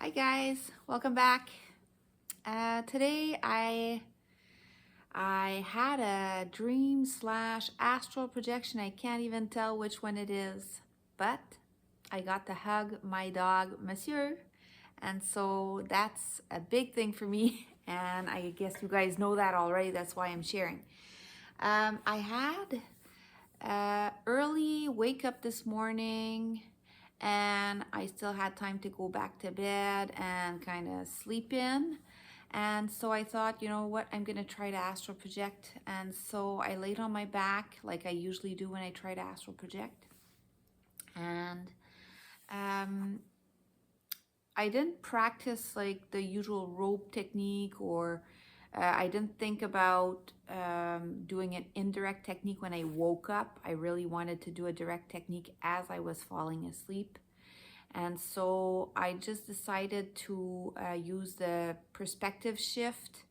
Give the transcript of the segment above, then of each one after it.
Hi guys, welcome back. Today I had a dream slash astral projection. I can't even tell which one it is, but I got to hug my dog Monsieur, and so that's a big thing for me. And I guess you guys know that already. That's why I'm sharing. I had early wake up this morning, and I still had time to go back to bed and kind of sleep in. And so I thought, you know what, I'm gonna try to astral project. And so I laid on my back like I usually do when I try to astral project. And um, I didn't practice like the usual rope technique, or I didn't think about doing an indirect technique when I woke up. I really wanted to do a direct technique as I was falling asleep. And so I just decided to use the perspective shift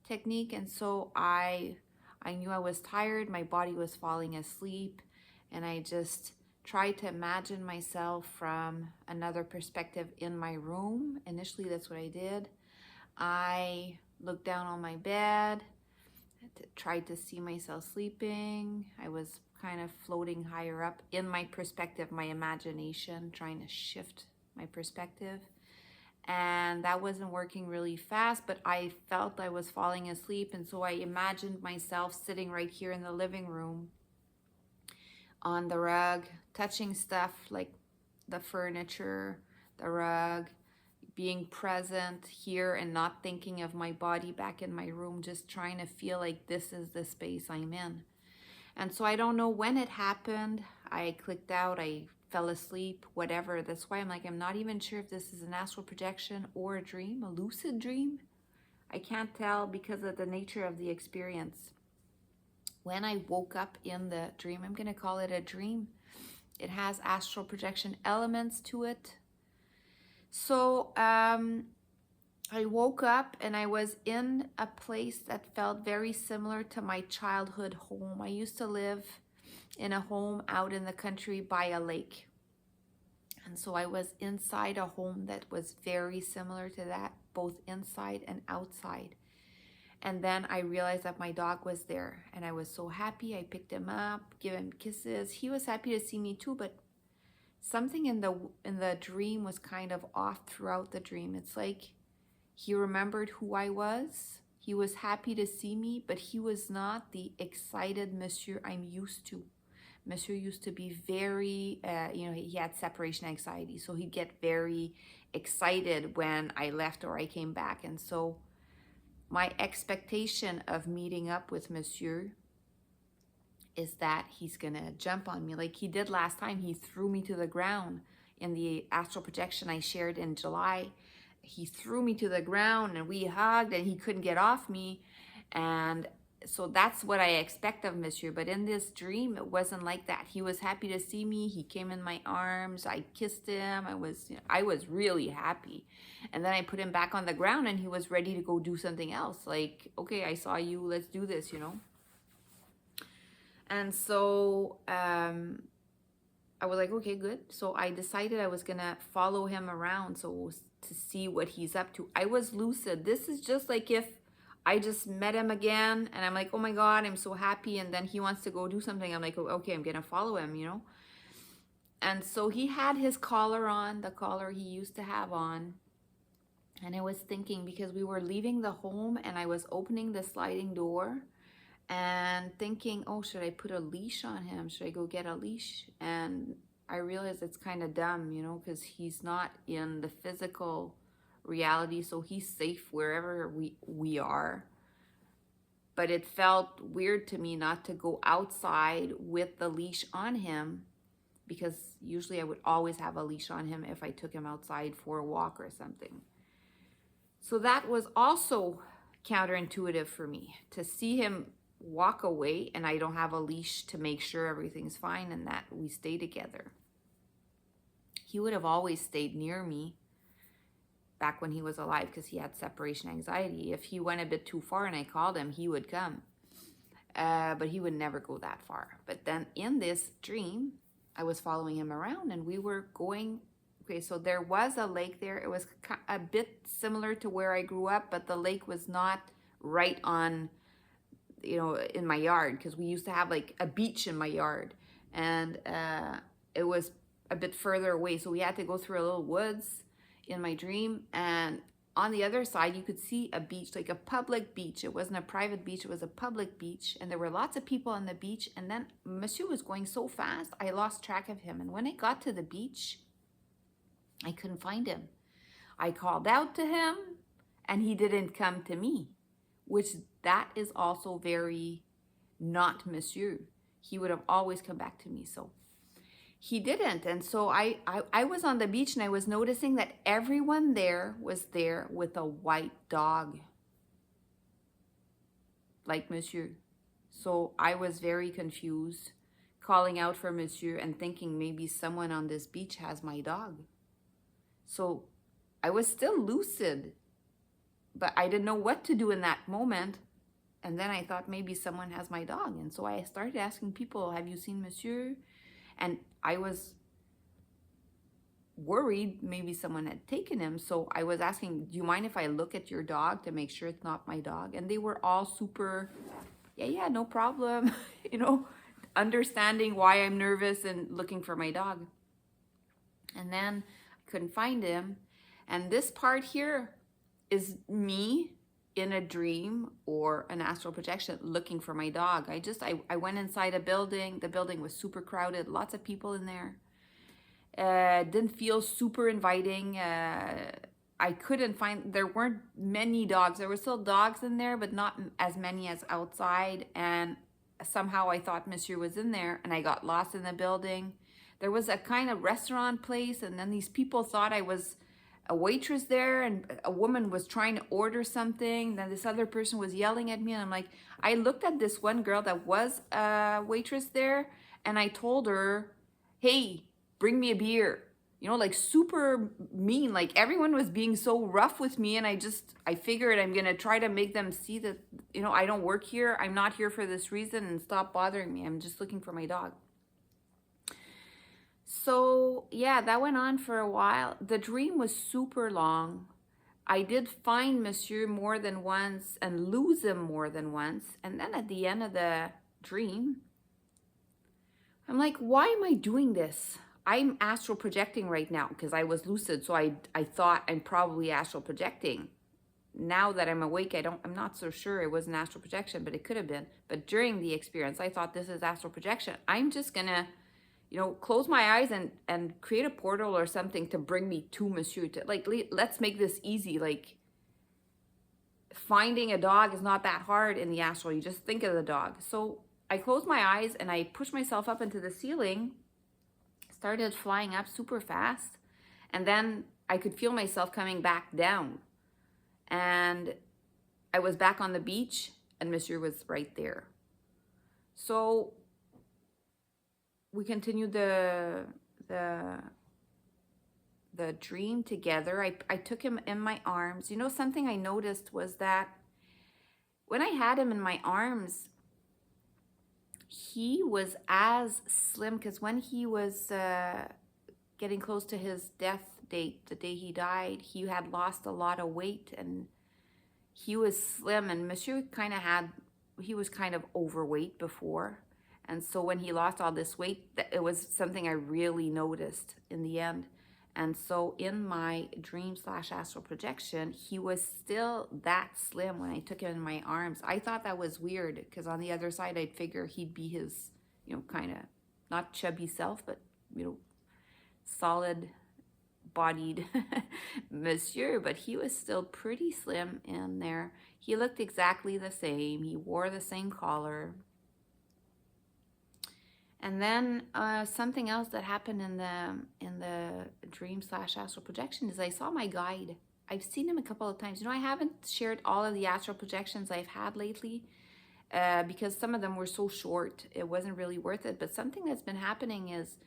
technique. And so I knew I was tired, my body was falling asleep, and I just tried to imagine myself from another perspective in my room. Initially, that's what I did. I looked down on my bed, tried to see myself sleeping. I was kind of floating higher up in my perspective, my imagination, trying to shift my perspective. And that wasn't working really fast, but I felt I was falling asleep. And so I imagined myself sitting right here in the living room on the rug, touching stuff like the furniture, the rug, being present here and not thinking of my body back in my room, just trying to feel like this is the space I'm in. And so I don't know when it happened. I clicked out, I fell asleep, whatever. That's why I'm like, I'm not even sure if this is an astral projection or a dream, a lucid dream. I can't tell because of the nature of the experience. When I woke up in the dream, I'm going to call it a dream. It has astral projection elements to it. So I woke up and I was in a place that felt very similar to my childhood home. I used to live in a home out in the country by a lake. And so I was inside a home that was very similar to that, both inside and outside. And then I realized that my dog was there, and I was so happy. I picked him up, gave him kisses. He was happy to see me too, but something in the dream was kind of off throughout the dream. It's like he remembered who I was. He was happy to see me, but he was not the excited Monsieur I'm used to. Monsieur used to be very, he had separation anxiety, so he'd get very excited when I left or I came back. And so my expectation of meeting up with Monsieur is that he's gonna jump on me like he did last time. He threw me to the ground in the astral projection I shared in July. He threw me to the ground and we hugged and he couldn't get off me. And so that's what I expect of Monsieur. But in this dream, it wasn't like that. He was happy to see me. He came in my arms. I kissed him. I was really happy. And then I put him back on the ground and he was ready to go do something else. Like, okay, I saw you. Let's do this, And so I was like, okay, good. So I decided I was gonna follow him around to see what he's up to. I was lucid. This is just like if I just met him again and I'm like, oh my God, I'm so happy. And then he wants to go do something. I'm like, oh, okay, I'm gonna follow him. And so he had his collar on, the collar he used to have on. And I was thinking, because we were leaving the home and I was opening the sliding door and thinking, oh, should I put a leash on him? Should I go get a leash? And I realized it's kind of dumb, because he's not in the physical reality, so he's safe wherever we are. But it felt weird to me not to go outside with the leash on him, because usually I would always have a leash on him if I took him outside for a walk or something. So that was also counterintuitive for me, to see him walk away and I don't have a leash to make sure everything's fine and that we stay together. He would have always stayed near me back when he was alive because he had separation anxiety. If he went a bit too far and I called him, he would come. But he would never go that far. But then in this dream, I was following him around and we were going Okay, so there was a lake there. It was a bit similar to where I grew up, but the lake was not right on, you know, in my yard, because we used to have like a beach in my yard, and it was a bit further away. So we had to go through a little woods in my dream, and on the other side you could see a beach, like a public beach. It wasn't a private beach, it was a public beach, and there were lots of people on the beach. And then Monsieur was going so fast I lost track of him, and when I got to the beach I couldn't find him. I called out to him and he didn't come to me, which that is also very not Monsieur. He would have always come back to me. So he didn't. And so I was on the beach and I was noticing that everyone there was there with a white dog, like Monsieur. So I was very confused, calling out for Monsieur and thinking maybe someone on this beach has my dog. So I was still lucid, but I didn't know what to do in that moment. And then I thought maybe someone has my dog. And so I started asking people, have you seen Monsieur? And I was worried maybe someone had taken him. So I was asking, do you mind if I look at your dog to make sure it's not my dog? And they were all super, yeah, no problem. You know, understanding why I'm nervous and looking for my dog. And then I couldn't find him. And this part here is me in a dream or an astral projection looking for my dog. I went inside a building. The building was super crowded, lots of people in there. Didn't feel super inviting. I couldn't find, there weren't many dogs. There were still dogs in there, but not as many as outside. And somehow I thought Monsieur was in there, and I got lost in the building. There was a kind of restaurant place, and then these people thought I was a waitress there, and a woman was trying to order something. Then this other person was yelling at me, and I'm like, I looked at this one girl that was a waitress there, and I told her, hey, bring me a beer. You know, like super mean. Like everyone was being so rough with me, and I figured I'm gonna try to make them see that, you know, I don't work here. I'm not here for this reason, and stop bothering me. I'm just looking for my dog. So yeah, that went on for a while. The dream was super long. I did find Monsieur more than once and lose him more than once. And then at the end of the dream, I'm like, why am I doing this? I'm astral projecting right now because I was lucid. So I thought I'm probably astral projecting. Now that I'm awake, I'm not so sure it was an astral projection, but it could have been. But during the experience, I thought this is astral projection. I'm just gonna, you know, close my eyes and create a portal or something to bring me to Monsieur. To, like, let's make this easy. Like, finding a dog is not that hard in the astral. You just think of the dog. So I closed my eyes and I pushed myself up into the ceiling, started flying up super fast, and then I could feel myself coming back down. And I was back on the beach and Monsieur was right there. So we continued the dream together. I took him in my arms. You know, something I noticed was that when I had him in my arms, he was as slim, because when he was getting close to his death date, the day he died, he had lost a lot of weight and he was slim. And Monsieur he was kind of overweight before. And so when he lost all this weight, it was something I really noticed in the end. And so in my dream / astral projection, he was still that slim when I took him in my arms. I thought that was weird because on the other side, I'd figure he'd be his, you know, kind of not chubby self, but, you know, solid bodied Monsieur. But he was still pretty slim in there. He looked exactly the same. He wore the same collar. And then something else that happened in the dream / astral projection is I saw my guide. I've seen him a couple of times. You know, I haven't shared all of the astral projections I've had lately because some of them were so short. It wasn't really worth it. But something that's been happening is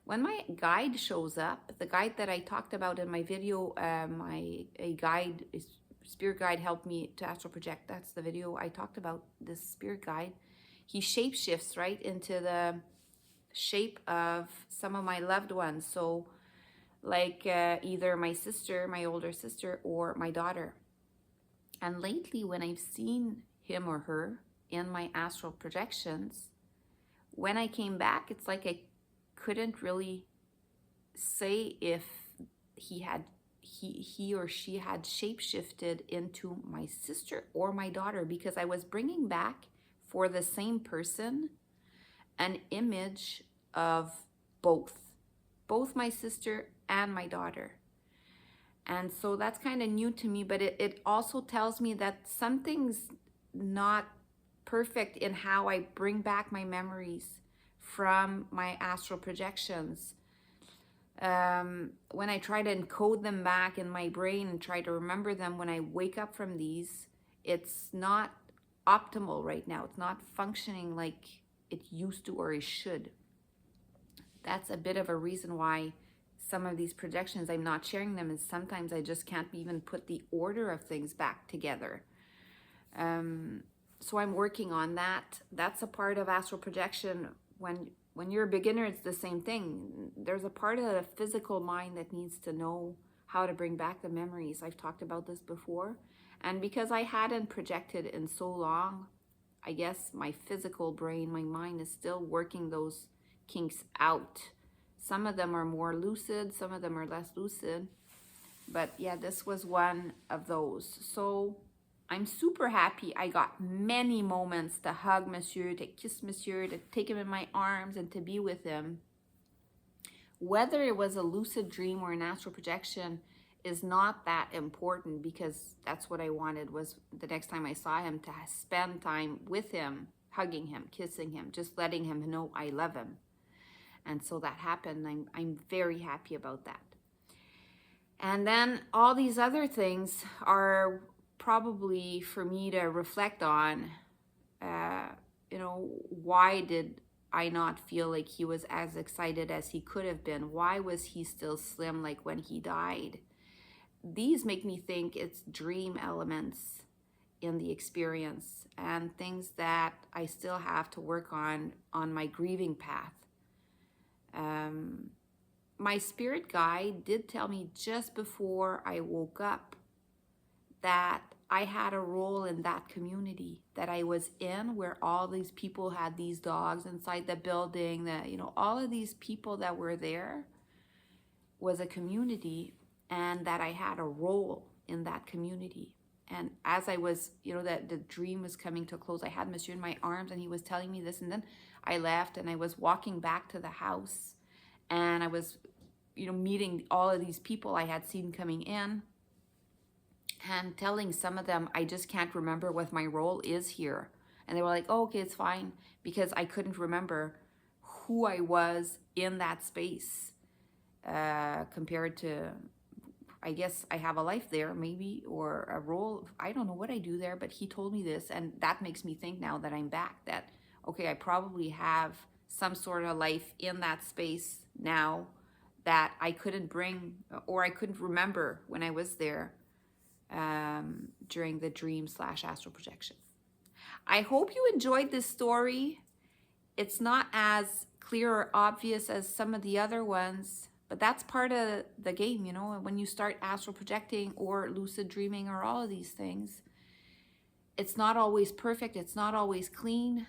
when my guide shows up, the guide that I talked about in my video, a spirit guide helped me to astral project. That's the video I talked about, this spirit guide. He shapeshifts right into the shape of some of my loved ones. So like either my sister, my older sister, or my daughter. And lately, when I've seen him or her in my astral projections, when I came back, it's like I couldn't really say if he or she had shapeshifted into my sister or my daughter, because I was bringing back for the same person an image of both my sister and my daughter. And so that's kind of new to me, but it also tells me that something's not perfect in how I bring back my memories from my astral projections. When I try to encode them back in my brain and try to remember them when I wake up from these, it's not optimal right now. It's not functioning like it used to or it should. That's a bit of a reason why some of these projections, I'm not sharing them, is sometimes I just can't even put the order of things back together. So I'm working on that. That's a part of astral projection. When you're a beginner, it's the same thing. There's a part of the physical mind that needs to know how to bring back the memories. I've talked about this before. And because I hadn't projected in so long, I guess my physical brain, my mind is still working those kinks out. Some of them are more lucid, some of them are less lucid. But yeah, this was one of those. So I'm super happy. I got many moments to hug Monsieur, to kiss Monsieur, to take him in my arms and to be with him. Whether it was a lucid dream or an astral projection is not that important, because that's what I wanted, was the next time I saw him to spend time with him, hugging him, kissing him, just letting him know I love him. And so that happened. I'm very happy about that. And then all these other things are probably for me to reflect on. Why did I not feel like he was as excited as he could have been? Why was he still slim like when he died? These make me think it's dream elements in the experience and things that I still have to work on my grieving path. My spirit guide did tell me just before I woke up that I had a role in that community that I was in, where all these people had these dogs inside the building, that, all of these people that were there was a community, and that I had a role in that community. And as I was, that the dream was coming to a close, I had Monsieur in my arms and he was telling me this, and then I left and I was walking back to the house, and I was, meeting all of these people I had seen coming in, and telling some of them, I just can't remember what my role is here. And they were like, oh, okay, it's fine, because I couldn't remember who I was in that space compared to, I guess I have a life there maybe, or a role. I don't know what I do there, but he told me this, and that makes me think now that I'm back that, okay, I probably have some sort of life in that space now that I couldn't bring, or I couldn't remember when I was there during the dream/astral projection. I hope you enjoyed this story. It's not as clear or obvious as some of the other ones, but that's part of the game, when you start astral projecting or lucid dreaming or all of these things. It's not always perfect, it's not always clean.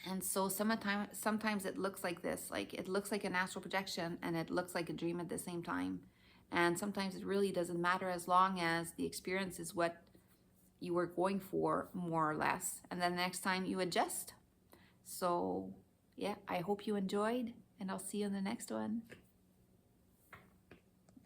And so sometimes it looks like this, like it looks like an astral projection and it looks like a dream at the same time. And sometimes it really doesn't matter, as long as the experience is what you were going for, more or less. And then the next time you adjust. So yeah, I hope you enjoyed, and I'll see you in the next one.